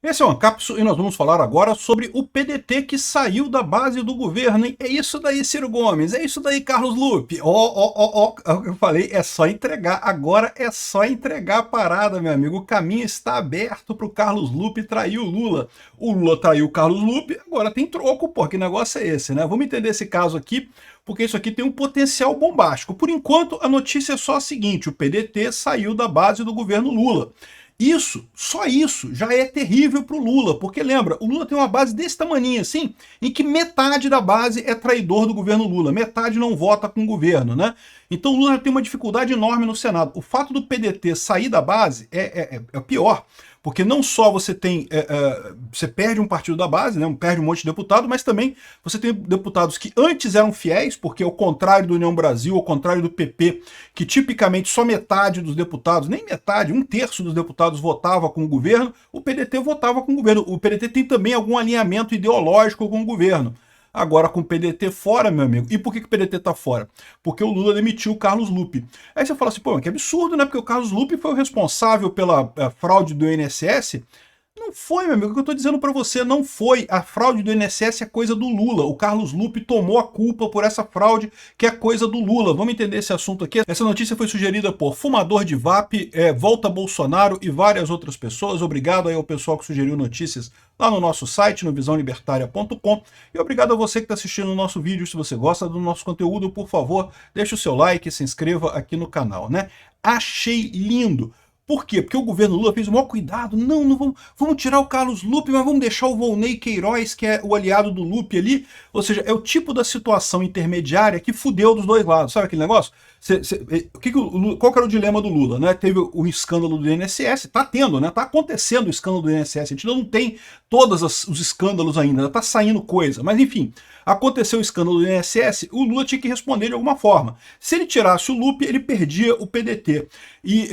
Esse é o Ancapso e nós vamos falar agora sobre o PDT que saiu da base do governo, hein? É isso daí, Ciro Gomes, é isso daí, Carlos Lupe. Ó, eu falei, é só entregar, agora é só entregar a parada, meu amigo. O caminho está aberto para o Carlos Lupe trair o Lula. O Lula traiu o Carlos Lupe, agora tem troco, pô, que negócio é esse, né? Vamos entender esse caso aqui, porque isso aqui tem um potencial bombástico. Por enquanto, a notícia é só a seguinte, o PDT saiu da base do governo Lula. Isso, só isso, já é terrível para o Lula, porque lembra, o Lula tem uma base desse tamanho assim, em que metade da base é traidor do governo Lula, metade não vota com o governo, né? Então o Lula tem uma dificuldade enorme no Senado. O fato do PDT sair da base é pior, porque não só você tem, você perde um partido da base, né, perde um monte de deputado, mas também você tem deputados que antes eram fiéis, porque ao contrário do União Brasil, ao contrário do PP, que tipicamente só metade dos deputados, nem metade, um terço dos deputados votava com o governo, o PDT votava com o governo. O PDT tem também algum alinhamento ideológico com o governo. Agora com o PDT fora, meu amigo. E por que o PDT tá fora? Porque o Lula demitiu o Carlos Lupe. Aí você fala assim, pô, que absurdo, né? Porque o Carlos Lupe foi o responsável pela fraude do INSS. Não foi, meu amigo, o que eu estou dizendo para você, não foi. A fraude do INSS é coisa do Lula. O Carlos Lupe tomou a culpa por essa fraude, que é coisa do Lula. Vamos entender esse assunto aqui. Essa notícia foi sugerida por Fumador de Vape, Volta Bolsonaro e várias outras pessoas. Obrigado aí ao pessoal que sugeriu notícias lá no nosso site, no visãolibertaria.com. E obrigado a você que está assistindo o nosso vídeo. Se você gosta do nosso conteúdo, por favor, deixe o seu like e se inscreva aqui no canal, né? Achei lindo. Por quê? Porque o governo Lula fez o maior cuidado. Não vamos tirar o Carlos Lupe, mas vamos deixar o Volney Queiroz, que é o aliado do Lupe ali. Ou seja, é o tipo da situação intermediária que fudeu dos dois lados. Sabe aquele negócio? Qual que era o dilema do Lula, né? Teve o escândalo do INSS, tá tendo, né? Tá acontecendo o escândalo do INSS. A gente não tem todos os escândalos ainda, tá saindo coisa. Mas enfim, aconteceu o escândalo do INSS, o Lula tinha que responder de alguma forma. Se ele tirasse o Lupe, ele perdia o PDT. E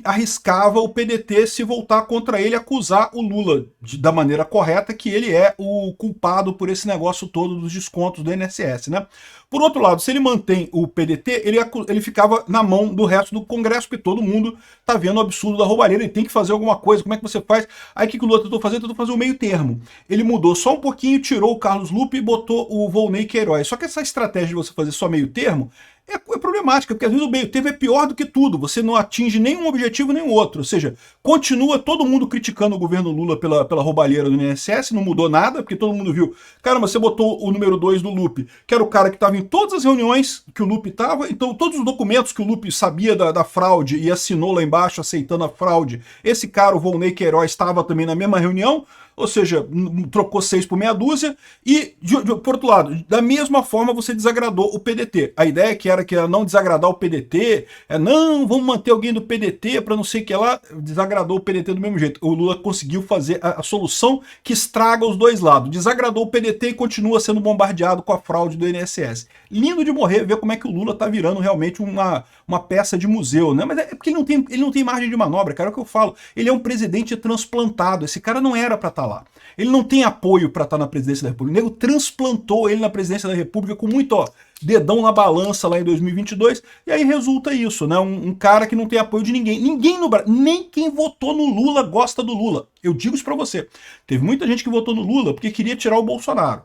arriscava o PDT se voltar contra ele, acusar o Lula da maneira correta, que ele é o culpado por esse negócio todo dos descontos do INSS, né? Por outro lado, se ele mantém o PDT, ele ficava na mão do resto do Congresso, porque todo mundo tá vendo o absurdo da roubalheira, ele tem que fazer alguma coisa, como é que você faz? Aí o que o Lula tentou fazer? Tentou fazer o meio termo. Ele mudou só um pouquinho, tirou o Carlos Lupe e botou o Volney Queiroz. Só que essa estratégia de você fazer só meio termo é problemática, porque às vezes o meio termo é pior do que tudo, você não atinge nenhum objetivo nem o outro, ou seja, continua todo mundo criticando o governo Lula pela roubalheira do INSS, não mudou nada, porque todo mundo viu, caramba, você botou o número 2 do Lupe, que era o cara que estava em todas as reuniões que o Lupe estava, então todos os documentos que o Lupe sabia da fraude e assinou lá embaixo aceitando a fraude, esse cara, o Volney Queiroz, estava também na mesma reunião, ou seja, trocou 6 por meia dúzia, e, por outro lado, da mesma forma você desagradou o PDT. A ideia que era não desagradar o PDT, não, vamos manter alguém do PDT para não sei o que lá, desagradou o PDT do mesmo jeito. O Lula conseguiu fazer a solução que estraga os dois lados. Desagradou o PDT e continua sendo bombardeado com a fraude do INSS. Lindo de morrer ver como é que o Lula tá virando realmente uma peça de museu, né? Mas é porque ele não tem margem de manobra, cara, é o que eu falo. Ele é um presidente transplantado, esse cara não era para estar lá. Ele não tem apoio para estar na presidência da República. O nego transplantou ele na presidência da República com muito, dedão na balança lá em 2022, e aí resulta isso, né? Um cara que não tem apoio de ninguém. Ninguém no Brasil, nem quem votou no Lula gosta do Lula. Eu digo isso para você. Teve muita gente que votou no Lula porque queria tirar o Bolsonaro.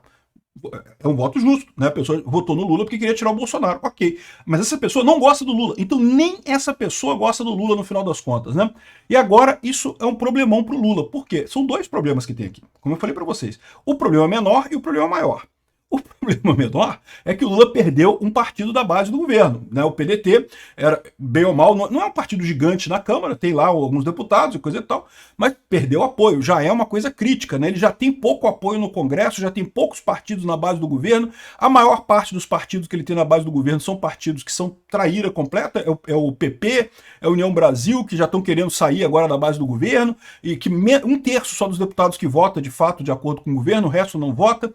É um voto justo, né? A pessoa votou no Lula porque queria tirar o Bolsonaro, ok. Mas essa pessoa não gosta do Lula, então nem essa pessoa gosta do Lula no final das contas, né? E agora isso é um problemão pro Lula. Por quê? São dois problemas que tem aqui, como eu falei para vocês. O problema menor e o problema maior. O problema menor é que o Lula perdeu um partido da base do governo, né? O PDT era, bem ou mal, não é um partido gigante na Câmara, tem lá alguns deputados e coisa e tal, mas perdeu apoio, já é uma coisa crítica, né? Ele já tem pouco apoio no Congresso, já tem poucos partidos na base do governo, a maior parte dos partidos que ele tem na base do governo são partidos que são traíra completa, é o PP, é a União Brasil, que já estão querendo sair agora da base do governo, e que um terço só dos deputados que vota de fato de acordo com o governo, o resto não vota.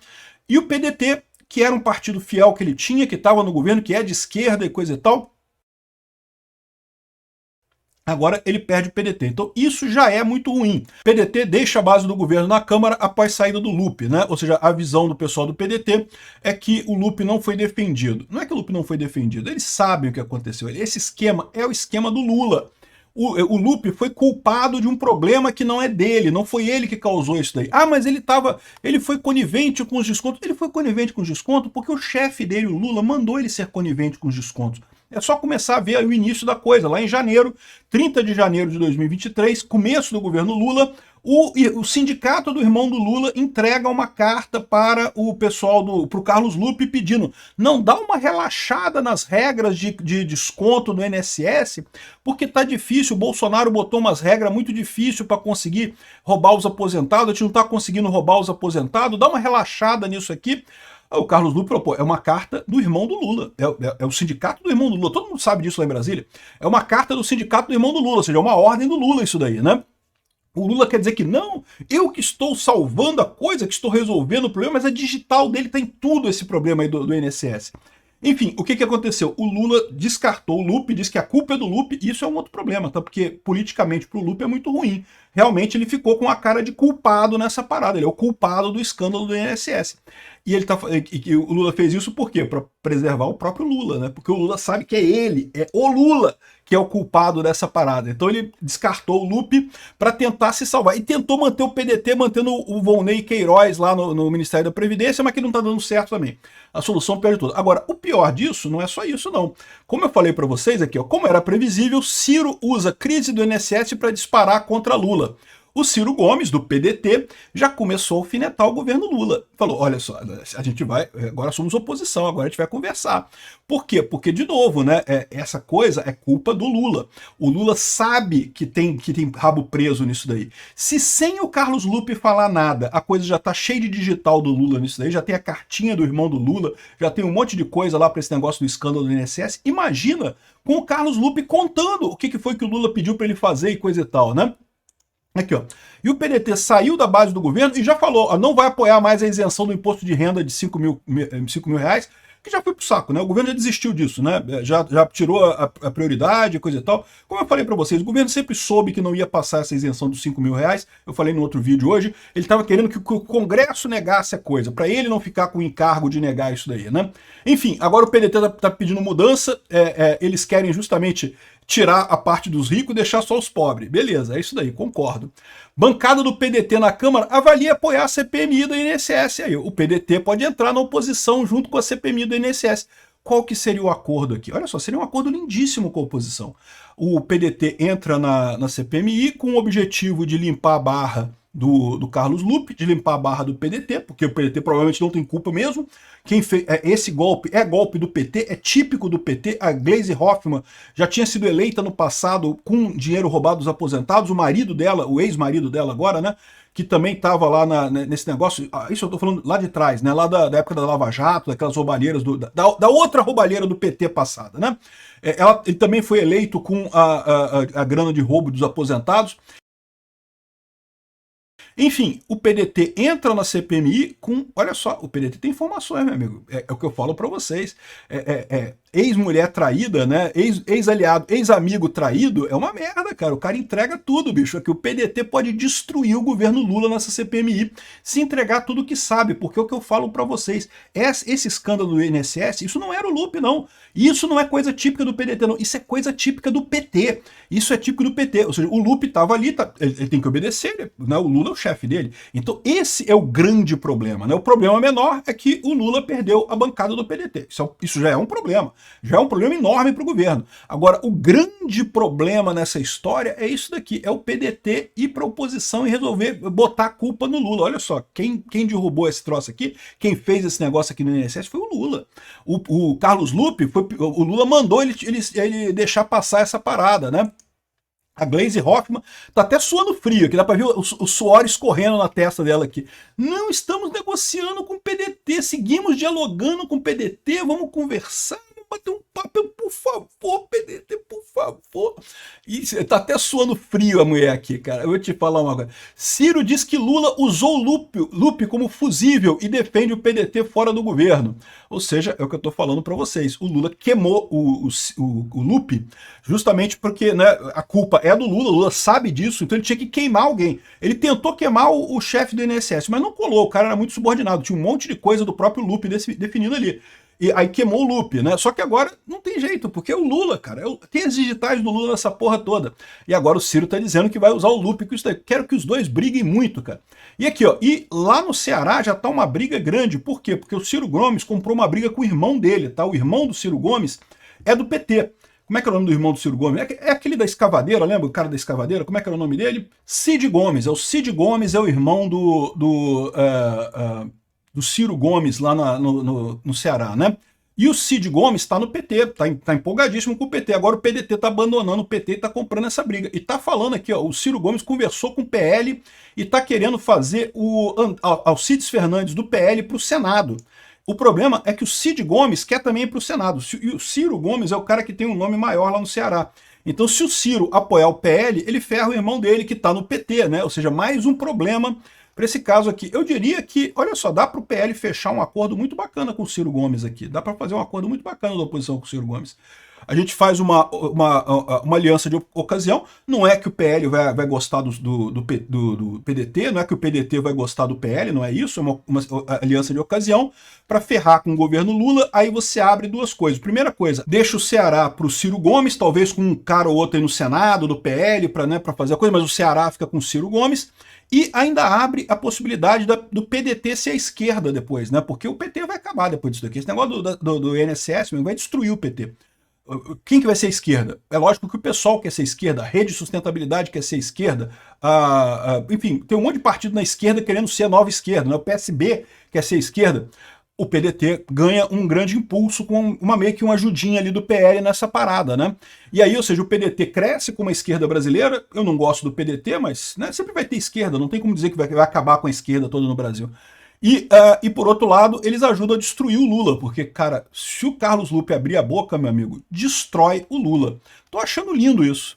E o PDT, que era um partido fiel que ele tinha, que estava no governo, que é de esquerda e coisa e tal, agora ele perde o PDT. Então isso já é muito ruim. O PDT deixa a base do governo na Câmara após saída do Lupe, né? Ou seja, a visão do pessoal do PDT é que o Lupe não foi defendido. Não é que o Lupe não foi defendido, eles sabem o que aconteceu. Esse esquema é o esquema do Lula. o Lupe foi culpado de um problema que não é dele, não foi ele que causou isso daí. Ah, mas ele foi conivente com os descontos. Ele foi conivente com os descontos porque o chefe dele, o Lula, mandou ele ser conivente com os descontos. É só começar a ver o início da coisa. Lá em janeiro, 30 de janeiro de 2023, começo do governo Lula, o sindicato do irmão do Lula entrega uma carta para o pessoal, para o Carlos Lupe, pedindo: não dá uma relaxada nas regras de desconto do INSS, porque tá difícil, o Bolsonaro botou umas regras muito difíceis para conseguir roubar os aposentados, a gente não está conseguindo roubar os aposentados, dá uma relaxada nisso aqui. O Carlos Lupe propôs, é uma carta do irmão do Lula, é o sindicato do irmão do Lula, todo mundo sabe disso lá em Brasília, é uma carta do sindicato do irmão do Lula, ou seja, é uma ordem do Lula isso daí, né? O Lula quer dizer que não, eu que estou salvando a coisa, que estou resolvendo o problema, mas a digital dele tem tudo esse problema aí do INSS. Enfim, o que aconteceu? O Lula descartou o Lupe, disse que a culpa é do Lupe, e isso é um outro problema, tá? Porque politicamente pro Lupe é muito ruim. Realmente ele ficou com a cara de culpado nessa parada, ele é o culpado do escândalo do INSS. E o Lula fez isso por quê? Para preservar o próprio Lula, né? Porque o Lula sabe que é o Lula que é o culpado dessa parada. Então ele descartou o Lupe para tentar se salvar. E tentou manter o PDT, mantendo o Volney Queiroz lá no Ministério da Previdência, mas que não está dando certo também. A solução pior de tudo. Agora, o pior disso não é só isso, não. Como eu falei para vocês aqui, ó, como era previsível, Ciro usa crise do INSS para disparar contra Lula. O Ciro Gomes, do PDT, já começou a alfinetar o governo Lula. Falou: olha só, a gente vai, agora somos oposição, agora a gente vai conversar. Por quê? Porque, de novo, né, essa coisa é culpa do Lula. O Lula sabe que tem rabo preso nisso daí. Se sem o Carlos Lupe falar nada, a coisa já tá cheia de digital do Lula nisso daí, já tem a cartinha do irmão do Lula, já tem um monte de coisa lá para esse negócio do escândalo do INSS. Imagina com o Carlos Lupe contando o que foi que o Lula pediu para ele fazer e coisa e tal, né? Aqui, ó. E o PDT saiu da base do governo e já falou: ó, não vai apoiar mais a isenção do imposto de renda de 5 mil reais, que já foi pro saco, né? O governo já desistiu disso, né? Já tirou a prioridade, coisa e tal. Como eu falei para vocês, o governo sempre soube que não ia passar essa isenção dos 5 mil reais. Eu falei no outro vídeo hoje, ele estava querendo que o Congresso negasse a coisa, para ele não ficar com o encargo de negar isso daí, né? Enfim, agora o PDT tá pedindo mudança, eles querem justamente tirar a parte dos ricos e deixar só os pobres. Beleza, é isso daí, concordo. Bancada do PDT na Câmara avalia apoiar a CPMI do INSS. Aí, o PDT pode entrar na oposição junto com a CPMI do INSS. Qual que seria o acordo aqui? Olha só, seria um acordo lindíssimo com a oposição. O PDT entra na CPMI com o objetivo de limpar a barra do Carlos Lupe, de limpar a barra do PDT, porque o PDT provavelmente não tem culpa mesmo. Quem fez esse golpe é golpe do PT, é típico do PT. A Gleisi Hoffmann já tinha sido eleita no passado com dinheiro roubado dos aposentados. O marido dela, o ex-marido dela agora, né, que também estava lá nesse negócio, isso eu tô falando lá de trás, né, lá da época da Lava Jato, daquelas roubalheiras, da outra roubalheira do PT passada, né. Ele também foi eleito com a grana de roubo dos aposentados. Enfim, o PDT entra na CPMI com... Olha só, o PDT tem informações, meu amigo. É o que eu falo para vocês. Ex-mulher traída, né? Ex-aliado, ex-amigo traído, é uma merda, cara. O cara entrega tudo, bicho. É que o PDT pode destruir o governo Lula nessa CPMI se entregar tudo que sabe, porque é o que eu falo para vocês. Esse escândalo do INSS, isso não era o Lupe, não. Isso não é coisa típica do PDT, não. Isso é coisa típica do PT. Isso é típico do PT. Ou seja, o Lupe estava ali, ele tem que obedecer, né? O Lula é o chefe dele. Então esse é o grande problema, né? O problema menor é que o Lula perdeu a bancada do PDT. Isso já é um problema. Já é um problema enorme para o governo. Agora, o grande problema nessa história é isso daqui, é o PDT ir para a oposição e resolver botar a culpa no Lula. Olha só, quem derrubou esse troço aqui, quem fez esse negócio aqui no INSS foi o Lula. O Carlos Lupe, o Lula mandou ele deixar passar essa parada, né? A Gleisi Hoffmann tá até suando frio, que dá para ver o suor escorrendo na testa dela aqui. Não estamos negociando com o PDT, seguimos dialogando com o PDT, vamos conversar, vamos bater um papo, por favor, PDT, por favor. E tá até suando frio a mulher aqui, cara. Eu vou te falar uma coisa. Ciro diz que Lula usou Lupe como fusível e defende o PDT fora do governo. Ou seja, é o que eu tô falando para vocês. O Lula queimou o Lupe justamente porque, né, a culpa é do Lula, o Lula sabe disso, então ele tinha que queimar alguém. Ele tentou queimar o chefe do INSS, mas não colou, o cara era muito subordinado, tinha um monte de coisa do próprio Lupe definido ali. E aí queimou o Lupe, né? Só que agora não tem jeito, porque é o Lula, cara. Tem as digitais do Lula nessa porra toda. E agora o Ciro tá dizendo que vai usar o Lupe com isso daí. Quero que os dois briguem muito, cara. E aqui, ó, e lá no Ceará já tá uma briga grande. Por quê? Porque o Ciro Gomes comprou uma briga com o irmão dele, tá? O irmão do Ciro Gomes é do PT. Como é que é o nome do irmão do Ciro Gomes? É aquele da escavadeira, lembra o cara da escavadeira? Como é que era o nome dele? Cid Gomes. É o Cid Gomes, é o irmão do Ciro Gomes lá no Ceará, né? E o Cid Gomes está no PT, tá empolgadíssimo com o PT. Agora o PDT está abandonando o PT e está comprando essa briga. E tá falando aqui, ó, o Ciro Gomes conversou com o PL e está querendo fazer o Alcides Fernandes do PL para o Senado. O problema é que o Cid Gomes quer também ir para o Senado. E o Ciro Gomes é o cara que tem um nome maior lá no Ceará. Então, se o Ciro apoiar o PL, ele ferra o irmão dele que está no PT, né? Ou seja, mais um problema para esse caso aqui. Eu diria que, olha só, dá para o PL fechar um acordo muito bacana com o Ciro Gomes aqui. Dá para fazer um acordo muito bacana da oposição com o Ciro Gomes. A gente faz uma aliança de ocasião. Não é que o PL vai gostar do PDT, não é que o PDT vai gostar do PL, não é isso. É uma aliança de ocasião para ferrar com o governo Lula. Aí você abre duas coisas. Primeira coisa, deixa o Ceará para o Ciro Gomes, talvez com um cara ou outro aí no Senado, do PL, para fazer a coisa, mas o Ceará fica com o Ciro Gomes. E ainda abre a possibilidade do PDT ser a esquerda depois, né? Porque o PT vai acabar depois disso daqui. Esse negócio do INSS vai destruir o PT. Quem que vai ser a esquerda? É lógico que o pessoal quer ser esquerda, a Rede de Sustentabilidade quer ser esquerda, enfim, tem um monte de partido na esquerda querendo ser a nova esquerda, né? O PSB quer ser esquerda. O PDT ganha um grande impulso com meio que uma ajudinha ali do PL nessa parada, né? E aí, ou seja, o PDT cresce como a esquerda brasileira. Eu não gosto do PDT, mas né, sempre vai ter esquerda, não tem como dizer que vai acabar com a esquerda toda no Brasil. E por outro lado, eles ajudam a destruir o Lula, porque, cara, se o Carlos Lupe abrir a boca, meu amigo, destrói o Lula. Tô achando lindo isso.